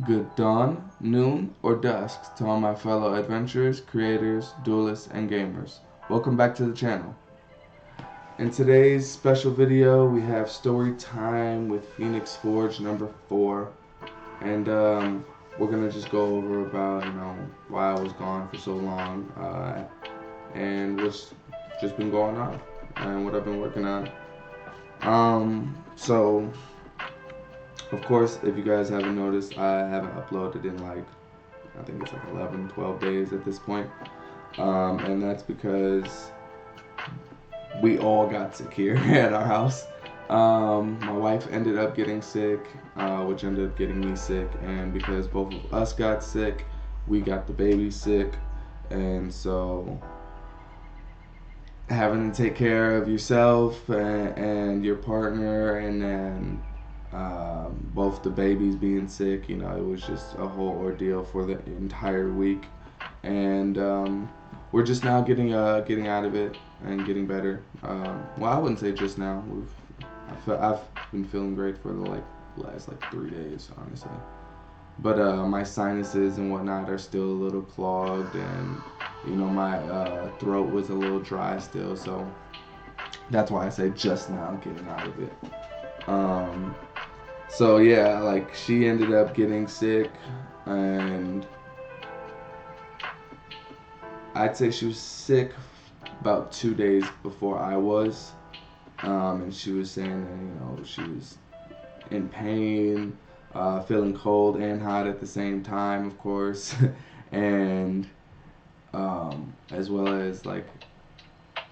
Good dawn, noon, or dusk to all my fellow adventurers, creators, duelists, and gamers. Welcome back to the channel. In today's special video, we have story time with Phoenix Forge number 4. And we're going to just go over about, why I was gone for so long and what's just been going on and what I've been working on. So of course, if you guys haven't noticed, I haven't uploaded in I think it's like 11, 12 days at this point. And that's because we all got sick here at our house. My wife ended up getting sick, which ended up getting me sick. And because both of us got sick, we got the baby sick. And so having to take care of yourself and your partner, and then both the babies being sick, it was just a whole ordeal for the entire week. And we're just now getting out of it and getting better. Well, I wouldn't say just now. I've been feeling great for the last 3 days, honestly. But my sinuses and whatnot are still a little clogged, and my throat was a little dry still. So that's why I say just now getting out of it. So yeah, she ended up getting sick, and I'd say she was sick about 2 days before I was. And she was saying that, she was in pain, feeling cold and hot at the same time, of course, and as well as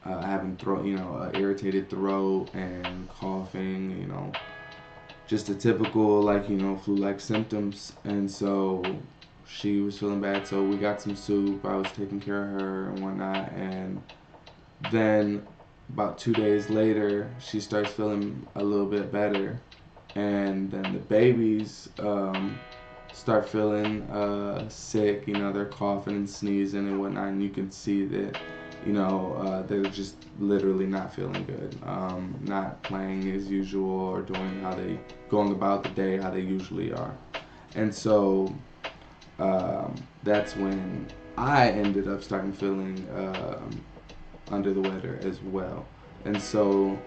having throat, irritated throat and coughing, just a typical flu-like symptoms. And so she was feeling bad, so we got some soup. I was taking care of her and whatnot, and then about 2 days later she starts feeling a little bit better, and then the babies start feeling sick. They're coughing and sneezing and whatnot, and you can see that they're just literally not feeling good, not playing as usual or going about the day how they usually are. And so that's when I ended up starting feeling under the weather as well. And so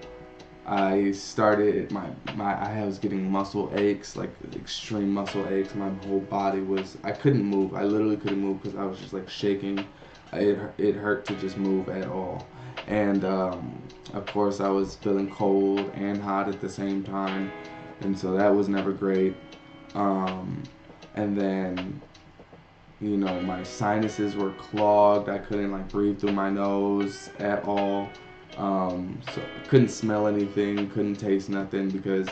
I started I was getting muscle aches, extreme muscle aches. My whole body I couldn't move. I literally couldn't move because I was just shaking. It hurt to just move at all. And of course I was feeling cold and hot at the same time, and so that was never great. And then my sinuses were clogged. I couldn't breathe through my nose at all. So I couldn't smell anything, couldn't taste nothing, because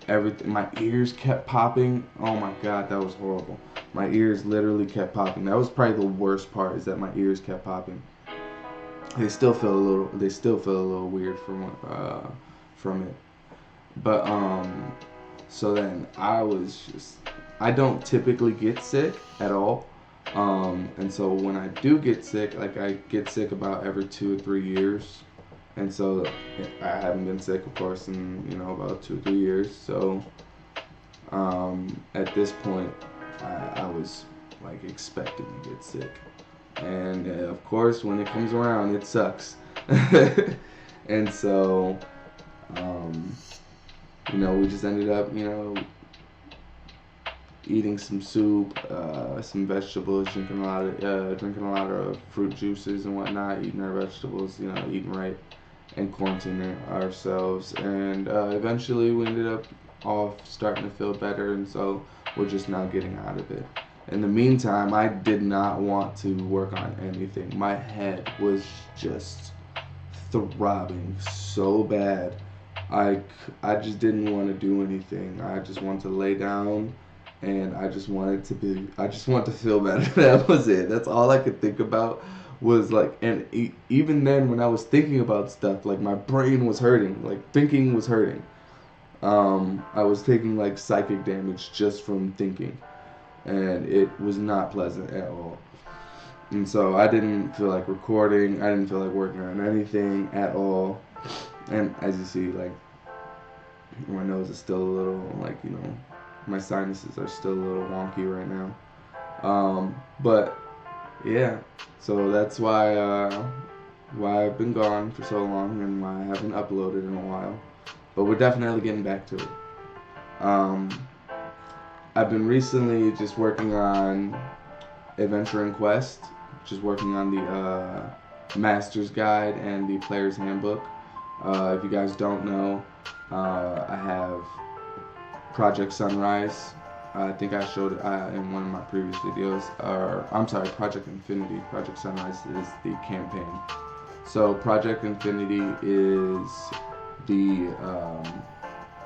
everything, my ears kept popping. Oh my god, that was horrible. My ears literally kept popping. That was probably the worst part, is that my ears kept popping. They still feel a little weird from it. But so then I don't typically get sick at all. And so when I do get sick, I get sick about every 2 or 3 years. And so I haven't been sick, of course, in about 2 or 3 years. So at this point, I was expecting to get sick, and of course, when it comes around, it sucks. And so we just ended up eating some soup, some vegetables, drinking a lot of fruit juices and whatnot, eating our vegetables, eating right, and quarantining ourselves. And eventually we ended up all starting to feel better, and so we're just now getting out of it. In the meantime, I did not want to work on anything. My head was just throbbing so bad. I just didn't want to do anything. I just wanted to lay down, and I just wanted to feel better. That was it. That's all I could think about was even then when I was thinking about stuff, my brain was hurting, thinking was hurting. I was taking psychic damage just from thinking, and it was not pleasant at all. And so I didn't feel like recording. I didn't feel like working on anything at all. And as you see, my nose is still a little my sinuses are still a little wonky right now. But yeah, so that's why I've been gone for so long and why I haven't uploaded in a while. But we're definitely getting back to it. Um, I've been recently just working on Adventuring Quest, just working on the Master's Guide and the Player's Handbook. If you guys don't know, I have Project Sunrise. I think I showed it in one of my previous videos. Or I'm sorry, Project Infinity. Project Sunrise is the campaign. So Project Infinity is the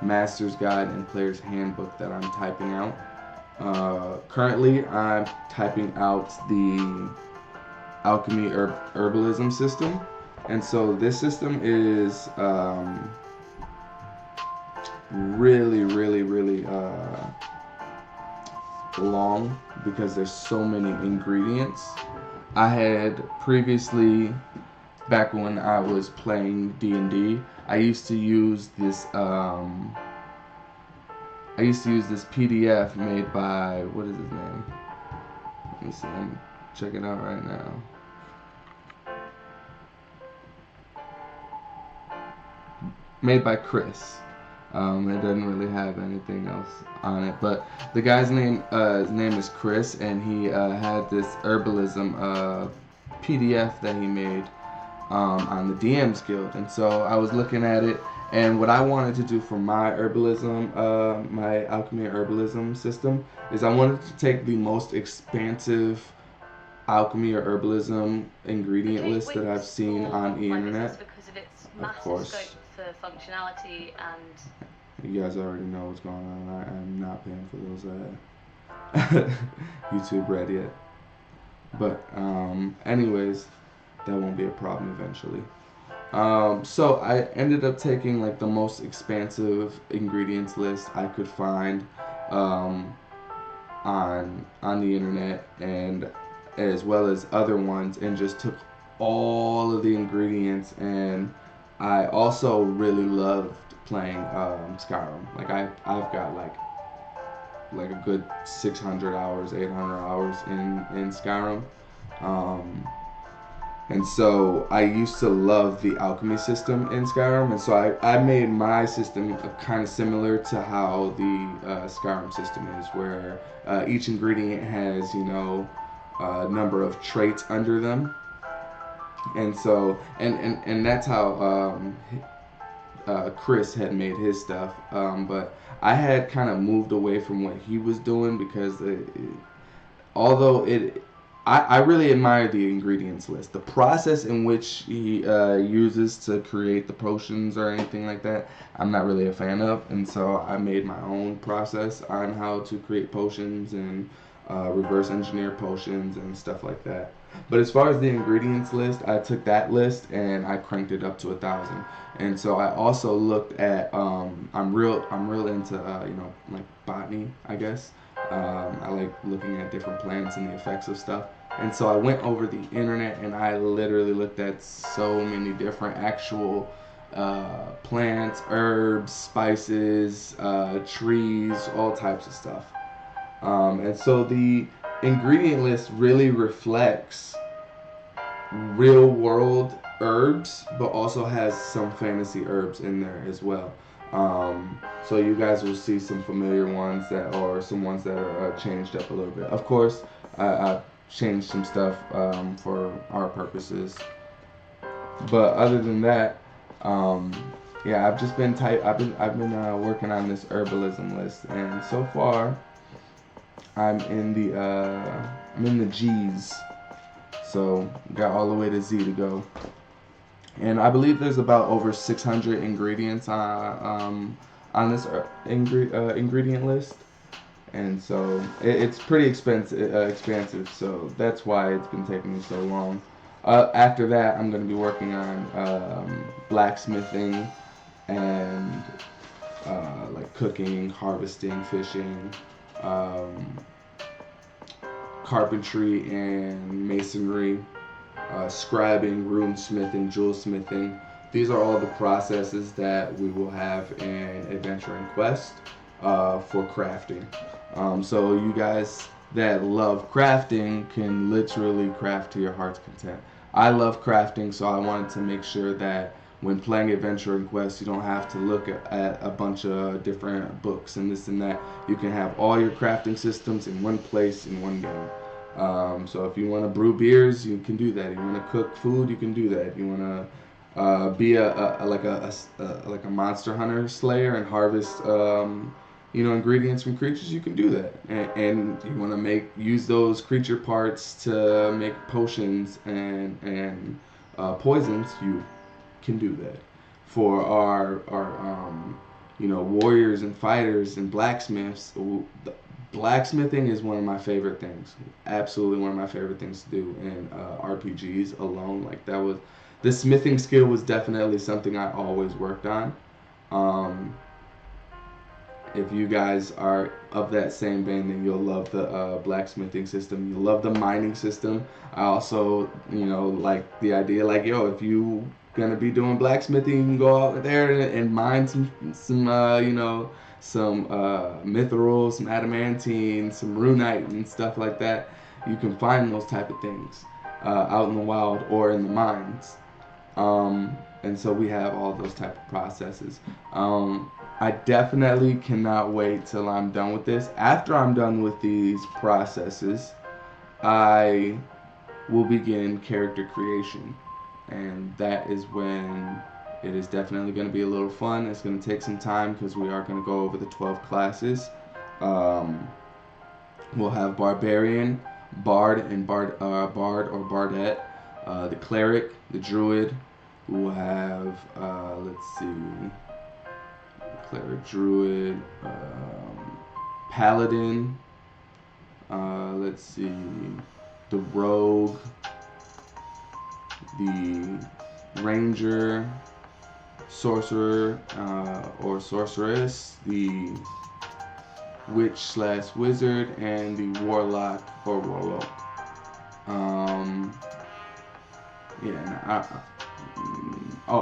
Master's Guide and Player's Handbook that I'm typing out. Currently, I'm typing out the Alchemy Herbalism system, and so this system is really long because there's so many ingredients. I had previously, back when I was playing D&D, I used to use this PDF made by, what is his name? Let me see, I'm checking it out right now. Made by Chris. It doesn't really have anything else on it, but the guy's name his name is Chris, and he had this herbalism PDF that he made on the DM's Guild, and so I was looking at it, and what I wanted to do for my herbalism, my alchemy herbalism system, is I wanted to take the most expansive alchemy or herbalism ingredient list that I've seen on the internet. Because of its Of massive course. scope for functionality and You guys already know what's going on. I'm not paying for those YouTube Red yet. But anyways, that won't be a problem eventually. So I ended up taking like the most expansive ingredients list I could find on the internet, and as well as other ones, and just took all of the ingredients. And I also really loved playing Skyrim. Like I've got like a good 600 hours, 800 hours in Skyrim. And so I used to love the alchemy system in Skyrim, and so I made my system kind of similar to how the Skyrim system is, where each ingredient has, you know, a number of traits under them. And so, and that's how Chris had made his stuff. But I had kind of moved away from what he was doing because although I really admire the ingredients list. The process in which he uses to create the potions or anything like that, I'm not really a fan of. And so I made my own process on how to create potions and reverse engineer potions and stuff like that. But as far as the ingredients list, I took that list and I cranked it up to 1,000. And so I also looked at I'm real into you know, like botany, I guess. I like looking at different plants and the effects of stuff. And so I went over the internet and I literally looked at so many different actual plants, herbs, spices, trees, all types of stuff. And so the ingredient list really reflects real world herbs, but also has some fantasy herbs in there as well. So you guys will see some familiar ones that, or some ones that are changed up a little bit. Of course, I've changed some stuff for our purposes. But other than that, yeah, I've just been I've been working on this herbalism list, and so far, I'm in the G's. So got all the way to Z to go. And I believe there's about over 600 ingredients on this ingredient list, and so it's pretty expansive. So that's why it's been taking me so long. After that, I'm going to be working on blacksmithing and like cooking, harvesting, fishing, carpentry and masonry, scribing, runesmithing, jewelsmithing. These are all the processes that we will have in Adventuring Quest. for crafting. So you guys that love crafting can literally craft to your heart's content. I love crafting, so I wanted to make sure that when playing Adventuring Quest, you don't have to look at a bunch of different books and this and that. You can have all your crafting systems in one place in one game. So if you want to brew beers, you can do that. You want to cook food, you can do that. You want to be like a monster hunter slayer and harvest ingredients from creatures, you can do that. And you want to use those creature parts to make potions and poisons, you can do that. For our warriors and fighters and blacksmiths, blacksmithing is one of my favorite things. Absolutely one of my favorite things to do in RPGs alone. Like the smithing skill was definitely something I always worked on. If you guys are of that same vein, then you'll love the blacksmithing system. You'll love the mining system. I also, like the idea, like, if you gonna be doing blacksmithing, you can go out there and mine some mithril, some adamantine, some runite and stuff like that. You can find those type of things out in the wild or in the mines. And so we have all those type of processes. I definitely cannot wait till I'm done with this. After I'm done with these processes, I will begin character creation. And that is when it is definitely going to be a little fun. It's going to take some time because we are going to go over the 12 classes. We'll have Barbarian, Bard, and Bard or Bardette, the Cleric, the Druid. We'll have, Cleric, Druid, Paladin, the Rogue, the Ranger, Sorcerer or Sorceress, the Witch/Wizard, and the Warlock or Warlock.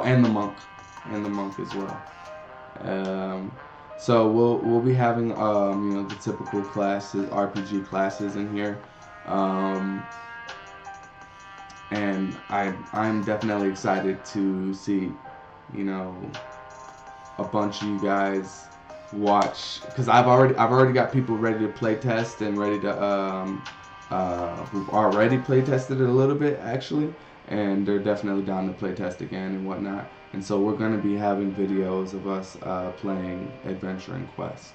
And the Monk as well. So we'll be having the typical classes, RPG classes in here, and I'm definitely excited to see a bunch of you guys watch, because I've already got people ready to play test and ready to who've already play tested it a little bit actually, and they're definitely down to play test again and whatnot. And so we're going to be having videos of us playing Adventuring Quest.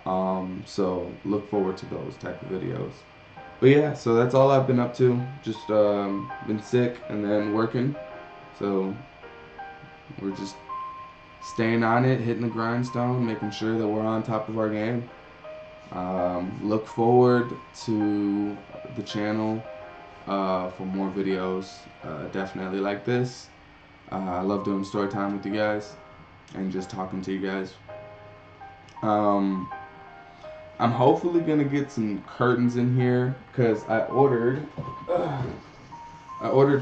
So look forward to those type of videos. But yeah, so that's all I've been up to. Just been sick and then working. So we're just staying on it, hitting the grindstone, making sure that we're on top of our game. Look forward to the channel for more videos, definitely like this. I love doing story time with you guys and just talking to you guys. I'm hopefully gonna get some curtains in here because I ordered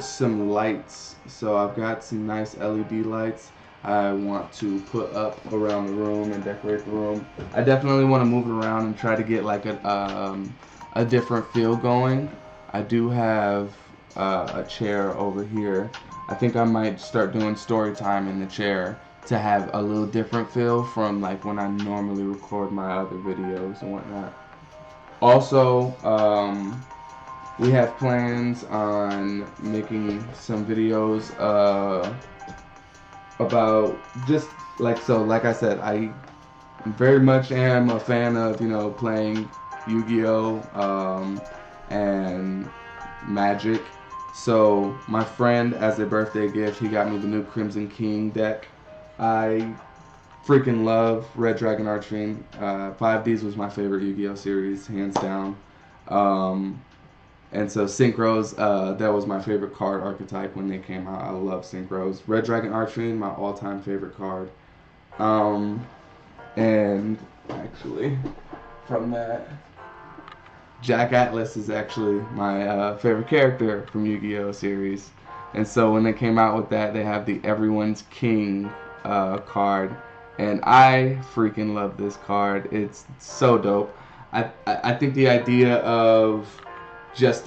some lights. So I've got some nice LED lights I want to put up around the room and decorate the room. I definitely want to move it around and try to get like a different feel going. I do have a chair over here. I think I might start doing story time in the chair to have a little different feel from like when I normally record my other videos and whatnot. Also, we have plans on making some videos about just like I said, I very much am a fan of playing Yu-Gi-Oh! And Magic. So my friend, as a birthday gift, he got me the new Crimson King deck. I freaking love Red Dragon Archfiend. 5Ds was my favorite Yu-Gi-Oh! Series, hands down. And so Synchros, that was my favorite card archetype when they came out. I love Synchros. Red Dragon Archfiend, my all-time favorite card. And actually, from that, Jack Atlas is actually my favorite character from Yu-Gi-Oh! Series. And so when they came out with that, they have the Everyone's King card. and I freaking love this card. It's so dope. I think the idea of just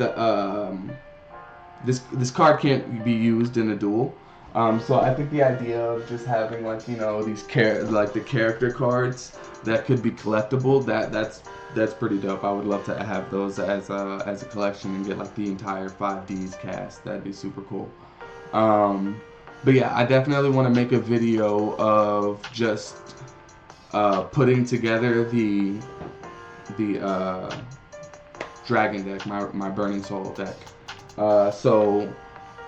this card can't be used in a duel. So I think the idea of just having like these like the character cards that could be collectible, that's pretty dope. I would love to have those as a collection and get like the entire 5Ds cast. That'd be super cool. But yeah, I definitely want to make a video of just putting together the dragon deck, my Burning Soul deck. So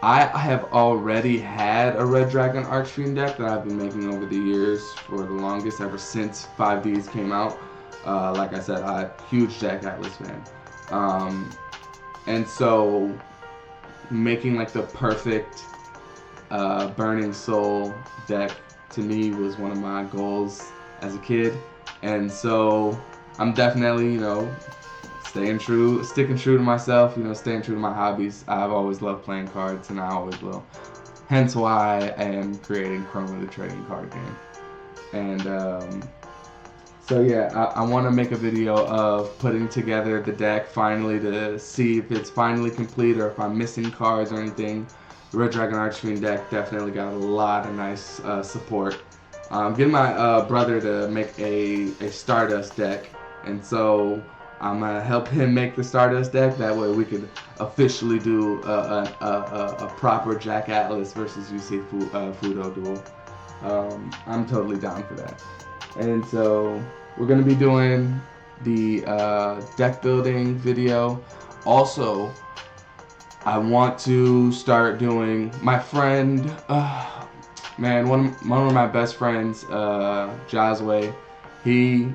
I have already had a Red Dragon Archfiend deck that I've been making over the years for the longest, ever since 5Ds came out. Like I said, I'm a huge Jack Atlas fan. And so making like the perfect Burning Soul deck to me was one of my goals as a kid. And so I'm definitely, sticking true to myself, staying true to my hobbies. I've always loved playing cards, and I always will. Hence why I am creating Chroma, the trading card game. And so yeah, I want to make a video of putting together the deck finally to see if it's finally complete or if I'm missing cards or anything. The Red Dragon Archfiend deck definitely got a lot of nice support. I'm getting my brother to make a Stardust deck, and so I'm gonna help him make the Stardust deck. That way we could officially do a proper Jack Atlas versus UC Fudo duel. I'm totally down for that. And so we're gonna be doing the deck building video. Also, I want to start doing my friend. One of my best friends, Josway, he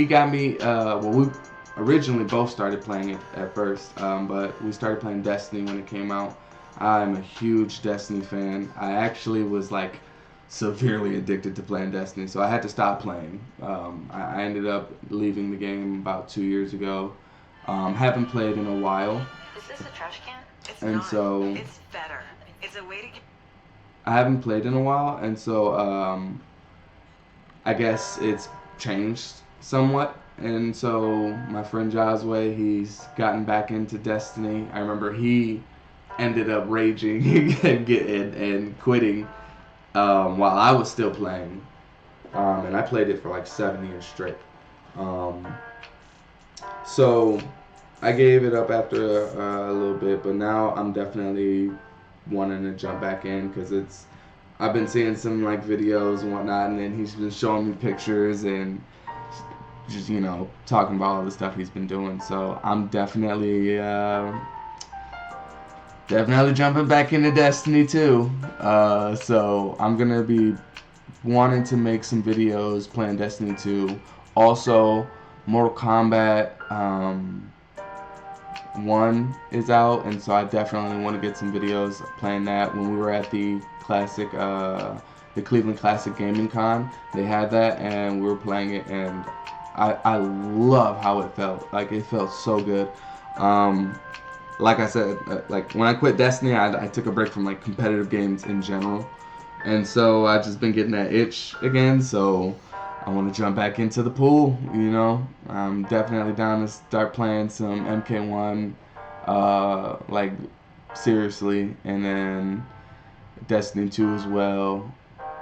got me, we originally both started playing it at first, but we started playing Destiny when it came out. I'm a huge Destiny fan. I actually was like severely addicted to playing Destiny, so I had to stop playing. I ended up leaving the game about 2 years ago. Haven't played in a while. Is this a trash can? It's And not. so It's better. It's a way to get... I haven't played in a while, and so I guess it's changed somewhat. And so my friend Josway, he's gotten back into Destiny. I remember he ended up raging and quitting while I was still playing, and I played it for like 7 years straight. So I gave it up after a little bit, but now I'm definitely wanting to jump back in because I've been seeing some like videos and whatnot, and then he's been showing me pictures and just talking about all the stuff he's been doing. So I'm definitely jumping back into Destiny too. So I'm gonna be wanting to make some videos playing Destiny 2. Also, Mortal Kombat 1 is out, and so I definitely want to get some videos playing that. When we were at the Cleveland Classic Gaming Con, they had that, and we were playing it, and I love how it felt. Like, it felt so good. Like I said, like when I quit Destiny, I took a break from like competitive games in general, and so I've just been getting that itch again. So I want to jump back into the pool. I'm definitely down to start playing some MK1, like seriously, and then Destiny 2 as well,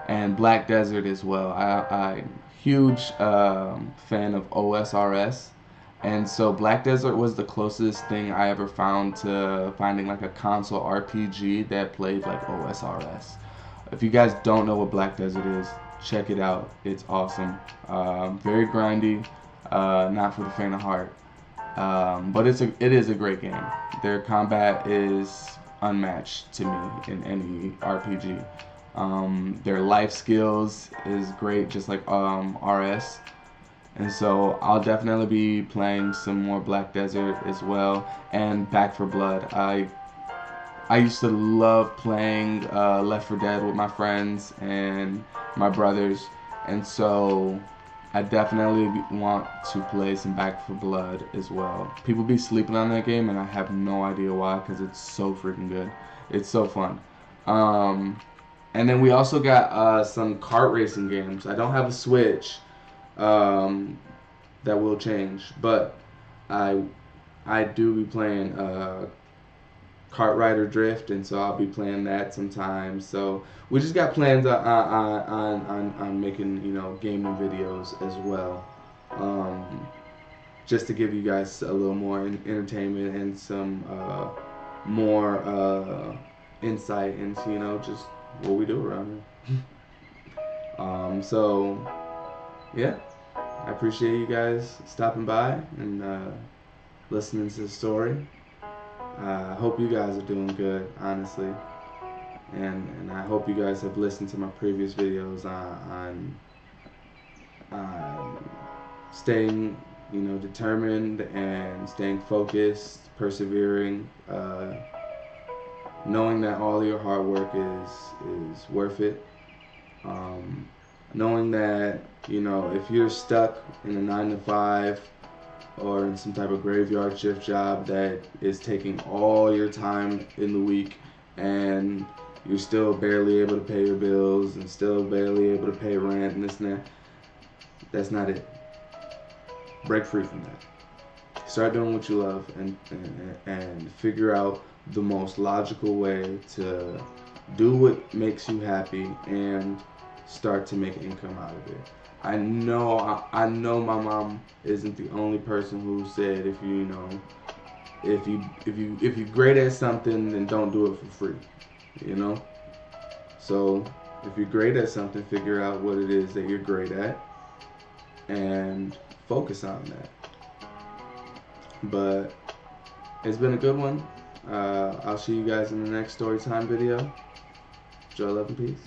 and Black Desert as well. I'm huge fan of OSRS. And so Black Desert was the closest thing I ever found to finding like a console RPG that played like OSRS. If you guys don't know what Black Desert is, check it out. It's awesome. Very grindy, not for the faint of heart. But it is a great game. Their combat is unmatched to me in any RPG. Their life skills is great, just like RS. And so I'll definitely be playing some more Black Desert as well, and Back 4 Blood. I used to love playing Left 4 Dead with my friends and my brothers, and so I definitely want to play some Back 4 Blood as well. People be sleeping on that game, and I have no idea why, because it's so freaking good. It's so fun. And then we also got some kart racing games. I don't have a Switch. That will change, but I do be playing Kart Rider Drift, and so I'll be playing that sometimes. So we just got plans on making, you know, gaming videos as well, just to give you guys a little more entertainment and some more insight into, you know, just what we do around here. So yeah, I appreciate you guys stopping by and listening to the story. I hope you guys are doing good, honestly, and I hope you guys have listened to my previous videos on staying, you know, determined and staying focused, persevering, knowing that all your hard work is worth it. Knowing that, you know, if you're stuck in a 9 to 5 or in some type of graveyard shift job that is taking all your time in the week, and you're still barely able to pay your bills and still barely able to pay rent and this and that, that's not it. Break free from that. Start doing what you love, and figure out the most logical way to do what makes you happy and start to make income out of it. I know my mom isn't the only person who said, if you're great at something, then don't do it for free, you know? So if you're great at something, figure out what it is that you're great at and focus on that. But it's been a good one. I'll see you guys in the next Storytime video. Joy, love, and peace.